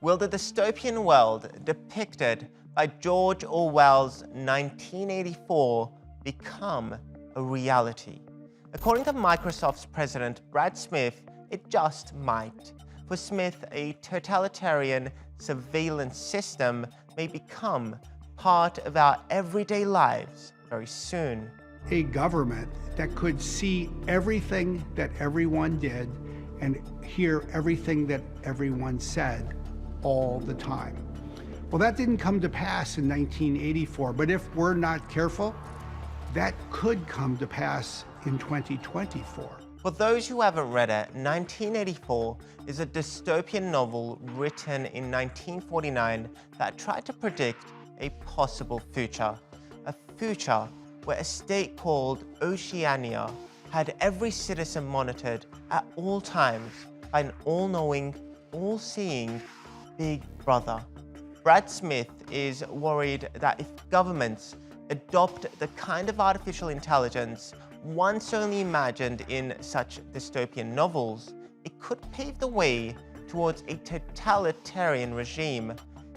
Will the dystopian world depicted by George Orwell's 1984 become a reality? According to Microsoft's president, Brad Smith, it just might. For Smith, a totalitarian surveillance system may become part of our everyday lives very soon. A government that could see everything that everyone did and hear everything that everyone said all the time. Well, that didn't come to pass in 1984, but if we're not careful, that could come to pass in 2024. For those who haven't read it, 1984 is a dystopian novel written in 1949 that tried to predict a possible future. A future where a state called Oceania had every citizen monitored at all times by an all-knowing, all-seeing Big Brother. Brad Smith is worried that if governments adopt the kind of artificial intelligence once only imagined in such dystopian novels, it could pave the way towards a totalitarian regime.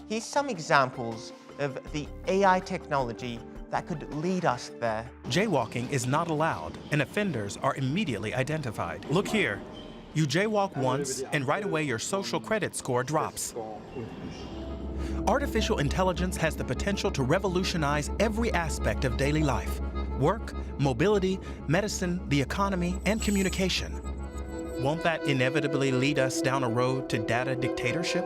Here's some examples of the AI technology that could lead us there. Jaywalking is not allowed, and offenders are immediately identified. Look here. You jaywalk once, and right away your social credit score drops. Artificial intelligence has the potential to revolutionize every aspect of daily life: work, mobility, medicine, the economy, and communication. Won't that inevitably lead us down a road to data dictatorship?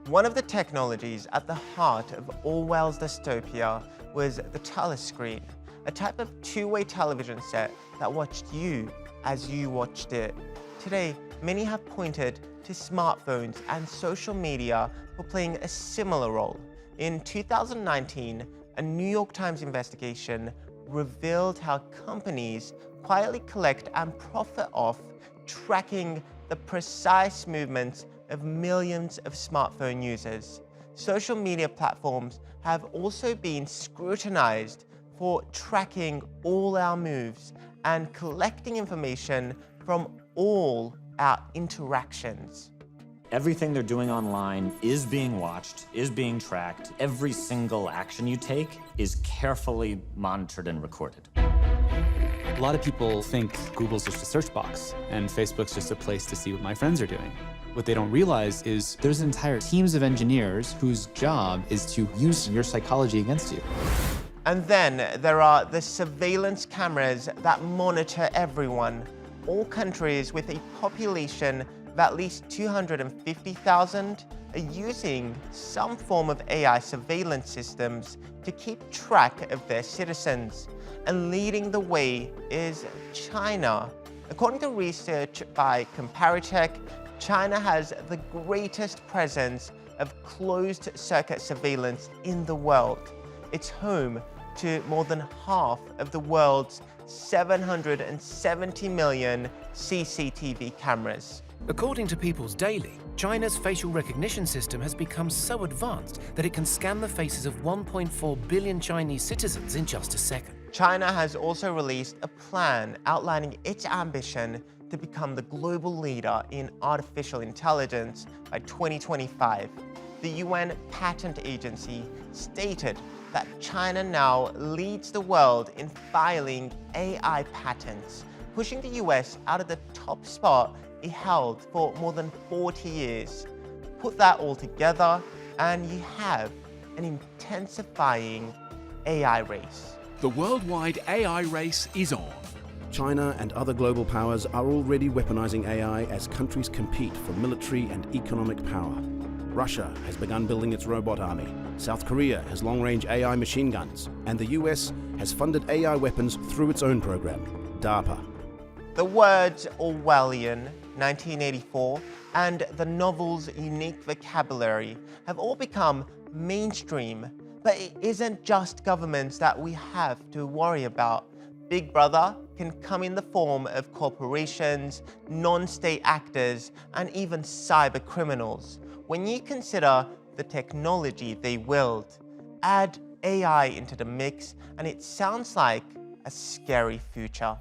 One of the technologies at the heart of Orwell's dystopia was the telescreen, a type of two-way television set that watched you as you watched it. Today, many have pointed to smartphones and social media for playing a similar role. In 2019, a New York Times investigation revealed how companies quietly collect and profit off tracking the precise movements of millions of smartphone users. Social media platforms have also been scrutinized for tracking all our moves and collecting information from all our interactions. Everything they're doing online is being watched, is being tracked. Every single action you take is carefully monitored and recorded. A lot of people think Google's just a search box and Facebook's just a place to see what my friends are doing. What they don't realize is there's entire teams of engineers whose job is to use your psychology against you. And then there are the surveillance cameras that monitor everyone. All countries with a population of at least 250,000 are using some form of AI surveillance systems to keep track of their citizens. And leading the way is China. According to research by Comparitech, China has the greatest presence of closed-circuit surveillance in the world. It's home to more than half of the world's 770 million CCTV cameras. According to People's Daily, China's facial recognition system has become so advanced that it can scan the faces of 1.4 billion Chinese citizens in just a second. China has also released a plan outlining its ambition to become the global leader in artificial intelligence by 2025. The UN Patent Agency stated that China now leads the world in filing AI patents, pushing the US out of the top spot it held for more than 40 years. Put that all together and you have an intensifying AI race. The worldwide AI race is on. China and other global powers are already weaponizing AI as countries compete for military and economic power. Russia has begun building its robot army. South Korea has long-range AI machine guns. And the US has funded AI weapons through its own program, DARPA. The words Orwellian, 1984, and the novel's unique vocabulary have all become mainstream. But it isn't just governments that we have to worry about. Big Brother can come in the form of corporations, non-state actors, and even cyber criminals. When you consider the technology they wield, add AI into the mix, and it sounds like a scary future.